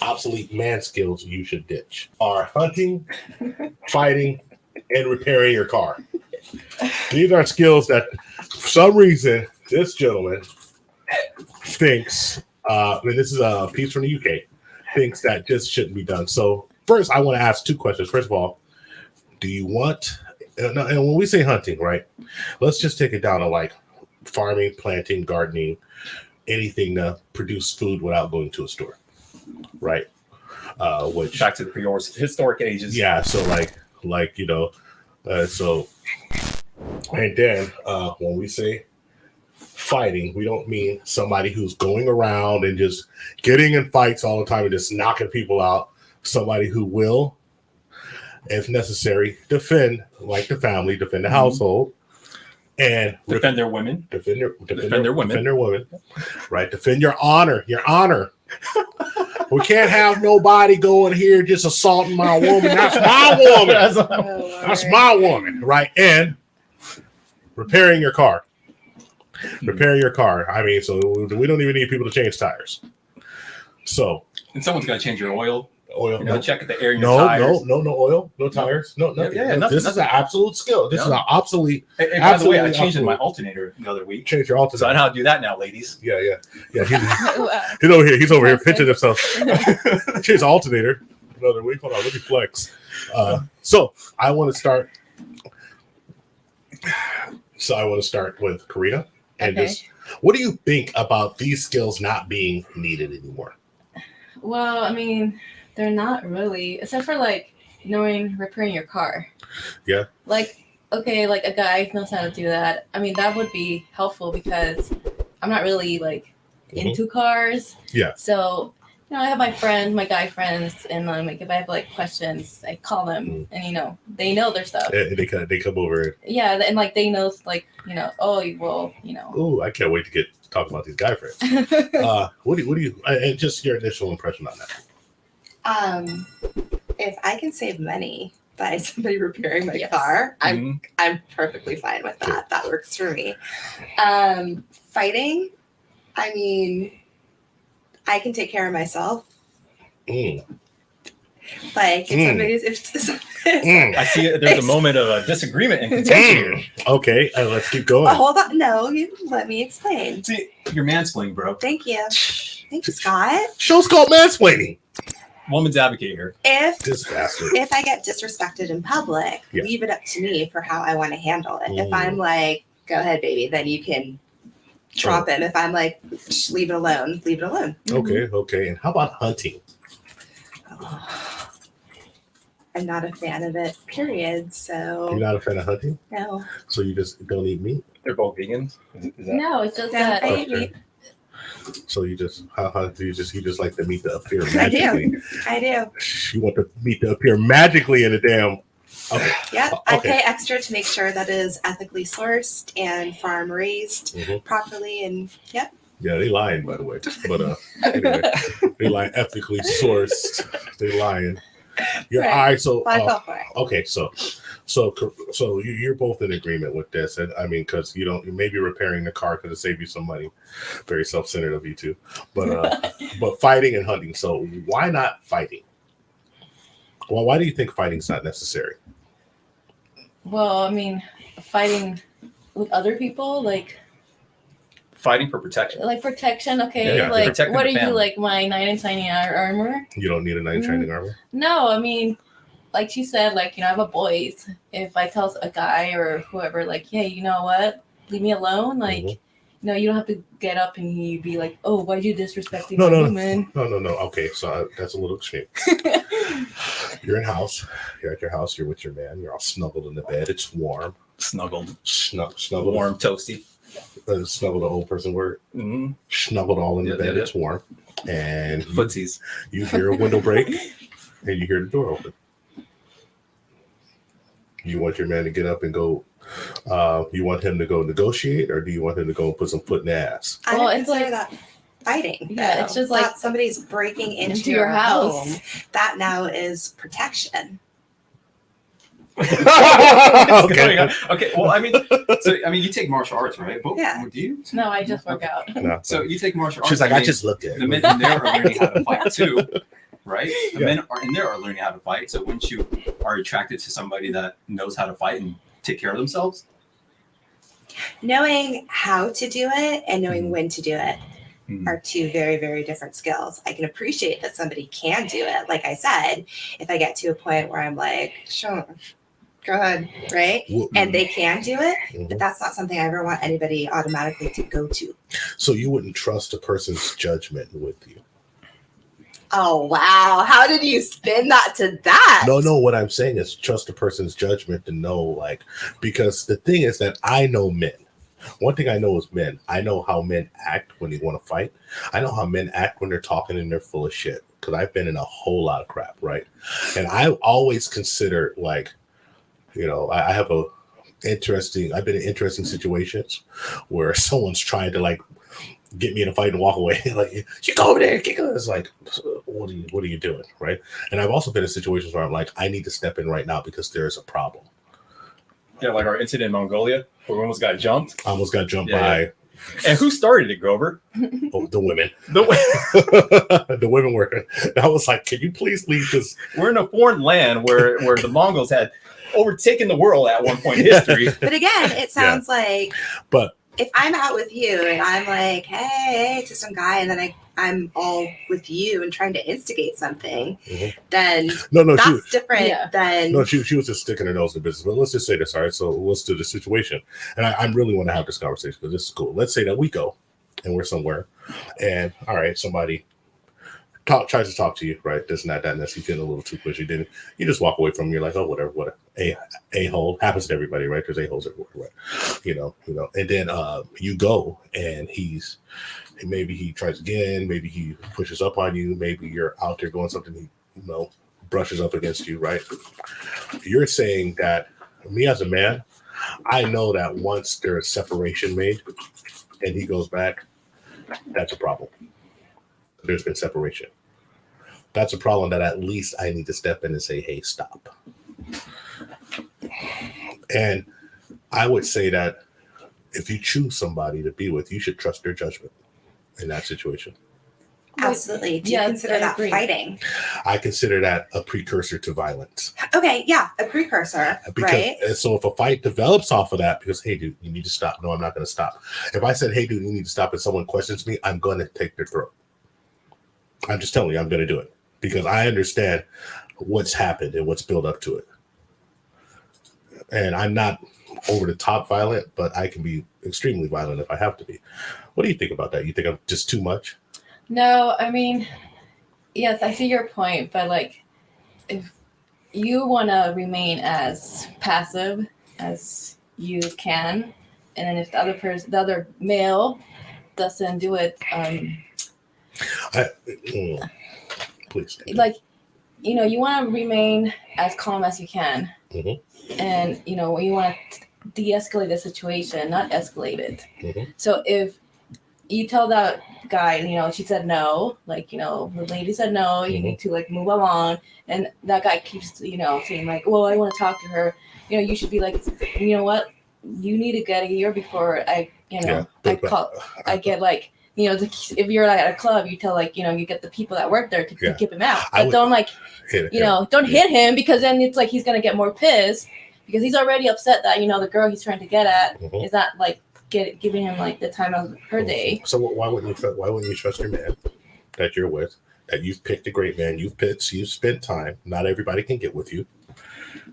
obsolete man skills you should ditch are hunting, fighting, and repairing your car. These are skills that, for some reason, this gentleman thinks, and this is a piece from the UK, thinks that just shouldn't be done. So first, I want to ask two questions. First of all, do you want, and when we say hunting, right, let's just take it down to like farming, planting, gardening, anything to produce food without going to a store, right? Which back to the prehistoric ages. Yeah, so like so, and then when we say fighting, we don't mean somebody who's going around and just getting in fights all the time and just knocking people out. Somebody who will, if necessary, defend, like the family, defend the household, and defend their women, defend their women, right? Defend your honor, We can't have nobody going here just assaulting my woman. That's my woman. That's my woman, right? And repairing your car. Repairing your car. I mean, so we don't even need people to change tires. So, and someone's got to change your oil. No. Check the air in your tires. No oil, no tires, no nothing. Nothing. This is an absolute skill. This is an obsolete. Hey, by the way, I changed my alternator the other week. Change your alternator. So I know how to do that now, ladies. Yeah. He's over here. He's over here pinching himself. Change the alternator the other week. Hold on, let me flex. So I want to start. With Karina, and just what do you think about these skills not being needed anymore? Well, I mean, they're not really, except for like knowing repairing your car. Yeah. Like, okay, like a guy knows how to do that. I mean, that would be helpful because I'm not really like into cars. Yeah. So, I have my guy friends, and like if I have like questions, I call them, and they know their stuff. They come over. Yeah, and like they know, like Oh, I can't wait to talk about these guy friends. What do you? And just your initial impression on that. If I can save money by somebody repairing my car, I'm perfectly fine with that. Sure. That works for me. Fighting, I mean, I can take care of myself. Like if somebody's I see there's a moment of a disagreement and contention here. Okay, let's keep going. Hold on, no, you let me explain. See, you're mansplaining, bro. Thank you, Scott. Show's called mansplaining. Woman's advocate here. If I get disrespected in public, leave it up to me for how I want to handle it. If I'm like, go ahead, baby, then you can drop him. If I'm like, just leave it alone, leave it alone. Okay. And how about hunting? I'm not a fan of it, period. So you're not a fan of hunting? No. So you just don't eat meat? They're both vegans? Is that... No, it's just that I eat meat. So you just like the meat to appear magically. I do. You want the meat to appear magically in a damn. Okay. Yep. Okay. I pay extra to make sure that it is ethically sourced and farm raised properly, and Yeah, they lying, by the way. But anyway, they lying ethically sourced. They lying. Your eye. So okay. So you're both in agreement with this, and I mean, because you may be repairing the car because it save you some money. Very self-centered of you two, but but fighting and hunting. So why not fighting? Well, why do you think fighting's not necessary? Well, I mean, fighting with other people, like fighting for protection. Like protection, okay. Yeah, like what are you, like my knight in shining armor? You don't need a knight in shining armor? No, I mean, like she said, like, I have a boys. If I tell a guy or whoever, like, hey, you know what? Leave me alone. Like, you don't have to get up and you be like, oh, why'd you disrespect me? No. Okay, so that's a little extreme. You're at your house, you're with your man, you're all snuggled in the bed, it's warm. Snuggled. Warm, toasty. Snuggled, the old person word. Snuggled all in the bed, it's warm. And footsies. You hear a window break and you hear the door open. You want your man to get up and go, you want him to go negotiate, or do you want him to go and put some foot in the ass? I don't consider that fighting. Yeah, it's just like somebody's breaking into your house. Home. That now is protection. Okay. Well, I mean, you take martial arts, right? But, do you? No, I just work out. No. So you take martial arts. She's like, I just looked at it. The men there are learning how to fight too. right? And men are in there are learning how to fight. So wouldn't you are attracted to somebody that knows how to fight and take care of themselves? Knowing how to do it and knowing when to do it are two very, very different skills. I can appreciate that somebody can do it. Like I said, if I get to a point where I'm like, sure, go ahead, right? And they can do it, but that's not something I ever want anybody automatically to go to. So you wouldn't trust a person's judgment with you? Oh, wow. How did you spin that to that? No, what I'm saying is trust a person's judgment to know, like, because the thing is that I know men. One thing I know is men. I know how men act when they want to fight. I know how men act when they're talking and they're full of shit. Because I've been in a whole lot of crap, right? And I always consider, like, you know, I've been in interesting situations where someone's trying to, like, get me in a fight and walk away. Like, you go over there, kick it. It's like, what are you doing, right? And I've also been in situations where I'm like, I need to step in right now because there's a problem. Yeah, like our incident in Mongolia, where we almost got jumped. I almost got jumped by. And who started it, Grover? The women. The women were. I was like, can you please leave this? We're in a foreign land where the Mongols had overtaken the world at one point in history. But again, it sounds like, but if I'm out with you and I'm like, hey, to some guy, and then I'm all with you and trying to instigate something, then that's different than... No, she was just sticking her nose in the business. But let's just say this, all right? So let's do the situation. And I really want to have this conversation because this is cool. Let's say that we go and we're somewhere and, all right, somebody tries to talk to you, right? This and that, and this. You feeling a little too pushy. Then you just walk away from him. You're like, oh, whatever. A-hole. Happens to everybody, right? There's A-holes everywhere, right? You know. And then you go and maybe he tries again. Maybe he pushes up on you. Maybe you're out there going something, he, brushes up against you, right? You're saying that me as a man, I know that once there's separation made and he goes back, that's a problem. There's been separation. That's a problem that at least I need to step in and say, hey, stop. And I would say that if you choose somebody to be with, you should trust their judgment in that situation. Absolutely. Do you consider that fighting? I consider that a precursor to violence. Okay, yeah, a precursor, right? And so if a fight develops off of that, because, hey, dude, you need to stop. No, I'm not going to stop. If I said, hey, dude, you need to stop, and someone questions me, I'm going to take their throat. I'm just telling you, I'm going to do it because I understand what's happened and what's built up to it. And I'm not over the top violent, but I can be extremely violent if I have to be. What do you think about that? You think I'm just too much? No, I mean, yes, I see your point, but like, if you want to remain as passive as you can, and then if the other male doesn't do it, please. Like, you want to remain as calm as you can. And, you want to de-escalate the situation, not escalate it. So if you tell that guy, she said no, like, the lady said no, you need to, like, move along. And that guy keeps, saying, like, well, I want to talk to her. You should be like, you know what? You need to get here before I get, like, if you're like at a club, you tell, like, you get the people that work there to keep him out. But don't, like, don't hit him, because then it's like he's going to get more pissed because he's already upset that, the girl he's trying to get at is not, like, giving him, like, the time of her day. So why wouldn't you trust your man that you're with, that you've picked a great man, you've spent time, not everybody can get with you,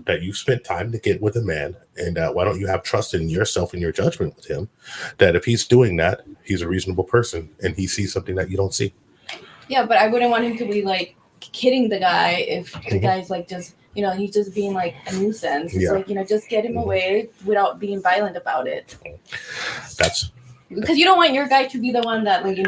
that you've spent time to get with a man, and why don't you have trust in yourself and your judgment with him, that if he's doing that, he's a reasonable person and he sees something that you don't see. Yeah, but I wouldn't want him to be, like, kidding the guy if the guy's, like, just, he's just being, like, a nuisance. It's like, just get him away without being violent about it. Because you don't want your guy to be the one that, like,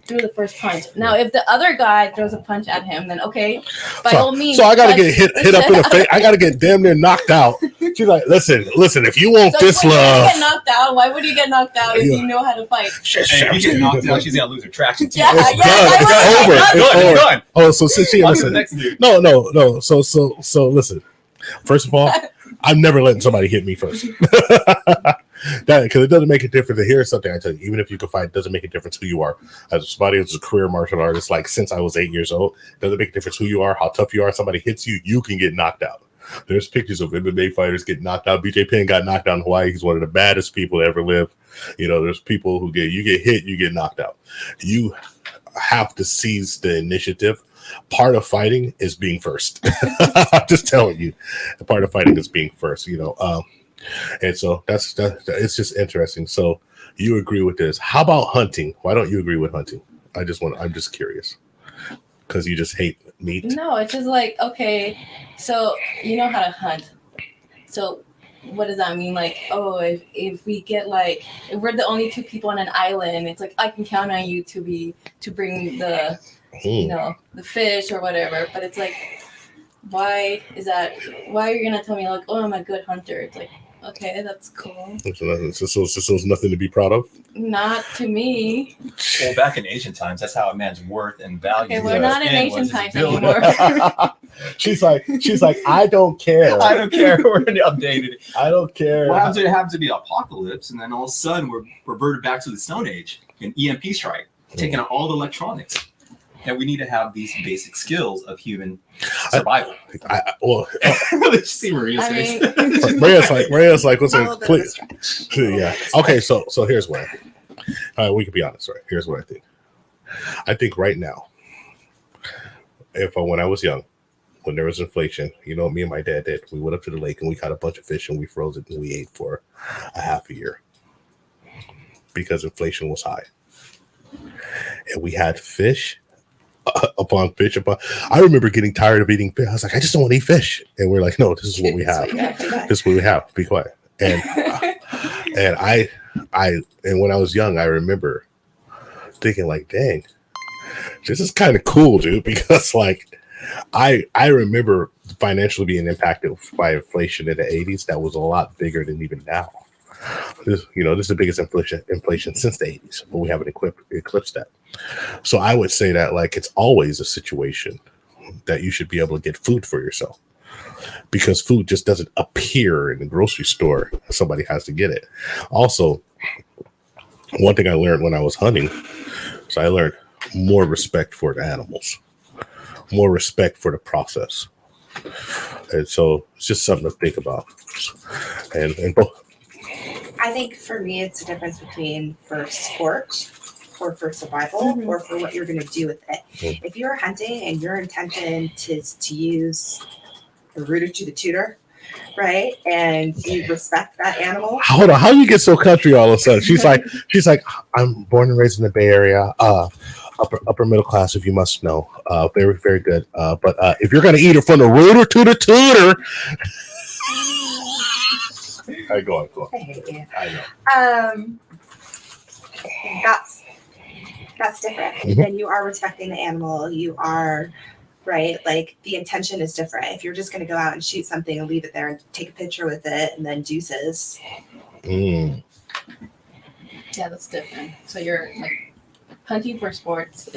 threw the first punch. Now, if the other guy throws a punch at him, then okay, by all means. So I gotta get hit up in the face. I gotta get damn near knocked out. She's like, listen. If you want this love, get knocked out. Why would you get knocked out if you know how to fight? If you get knocked out, she's gonna lose her traction too. It's done. Oh, so since she listen, no. So listen. First of all, I'm never letting somebody hit me first. that because it doesn't make a difference. And here's something I tell you: even if you can fight, it doesn't make a difference who you are. As somebody who's a career martial artist, like since I was 8 years old, it doesn't make a difference who you are, how tough you are. Somebody hits you, you can get knocked out. There's pictures of MMA fighters getting knocked out. BJ Penn got knocked out in Hawaii. He's one of the baddest people to ever live. You know, there's people who get hit, you get knocked out. You have to seize the initiative. Part of fighting is being first. I'm just telling you, part of fighting is being first. You know, and so that's it's just interesting. So you agree with this? How about hunting? Why don't you agree with hunting? I'm just curious because you just hate meat. No, it's just like, okay, so you know how to hunt. So what does that mean? Like, oh, if we get like, if we're the only 2 people on an island, it's like I can count on you to bring the you know, the fish or whatever. But it's like, why are you gonna tell me like, oh, I'm a good hunter? It's like, okay, that's cool. So it's nothing to be proud of? Not to me. Well, back in ancient times, that's how a man's worth and value. Okay, we're not in ancient times anymore. She's like, I don't care. I don't care. We're updated. I don't care. What happens if it happens to be apocalypse, and then all of a sudden we're reverted back to the Stone Age, an EMP strike, taking out all the electronics. And we need to have these basic skills of human survival. Let's see Maria's face. Maria's like, what's A a little bit of a please? stretch. Yeah. Okay. So here's what I think. We can be honest, right? Here's what I think. I think right now, when I was young, when there was inflation, you know what me and my dad did? We went up to the lake and we caught a bunch of fish and we froze it and we ate for a half a year because inflation was high. And we had fish upon fish. I remember getting tired of eating fish. I was like, I just don't want to eat fish. And we're like, no, this is what we have. This is what we have. Be quiet. And and when I was young, I remember thinking like, dang, this is kind of cool, dude, because like I remember financially being impacted by inflation in the 80s. That was a lot bigger than even now. This is the biggest inflation since the 80s, but we haven't eclipsed that. So I would say that like it's always a situation that you should be able to get food for yourself, because food just doesn't appear in the grocery store. Somebody has to get it. Also, one thing I learned when I was hunting, so I learned more respect for the animals, more respect for the process. And so it's just something to think about. And both. I think for me, it's the difference between for sport or for survival or for what you're going to do with it. If you're hunting and your intention is to use the rooter to the tutor, right? And you respect that animal. Hold on, how you get so country all of a sudden? She's like, I'm born and raised in the Bay Area, upper middle class, if you must know. Very, very good. But if you're going to eat it from the rooter to the tutor. Go on. I hate you. I know. That's different. Then you are respecting the animal. You are right. Like the intention is different. If you're just going to go out and shoot something and leave it there and take a picture with it and then deuces. Yeah, that's different. So you're like hunting for sports.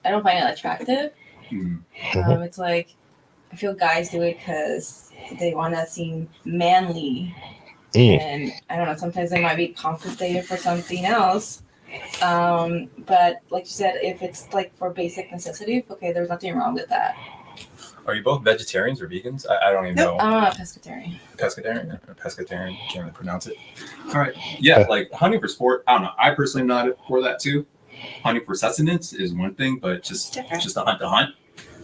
I don't find it attractive. It's like I feel guys do it because they want to seem manly, and I don't know. Sometimes they might be compensated for something else. But like you said, if it's like for basic necessity, okay, there's nothing wrong with that. Are you both vegetarians or vegans? I don't even know. I'm a pescatarian. Pescatarian, can't really pronounce it. All right. Yeah, like hunting for sport. I don't know. I personally am not for that too. Hunting for sustenance is one thing, but just to hunt,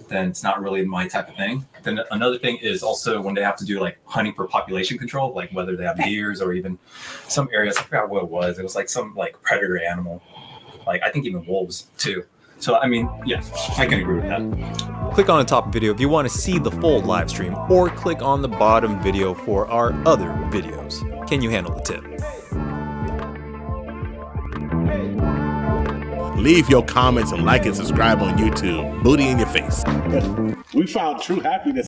then it's not really my type of thing. Then another thing is also when they have to do like hunting for population control, like whether they have deers or even some areas. I forgot what it was. It was like some like predator animal. Like I think even wolves too. So I mean, yeah, I can agree with that. Click on the top video if you want to see the full live stream, or click on the bottom video for our other videos. Can you handle the tip? Leave your comments and like and subscribe on YouTube. Booty in your face. We found true happiness.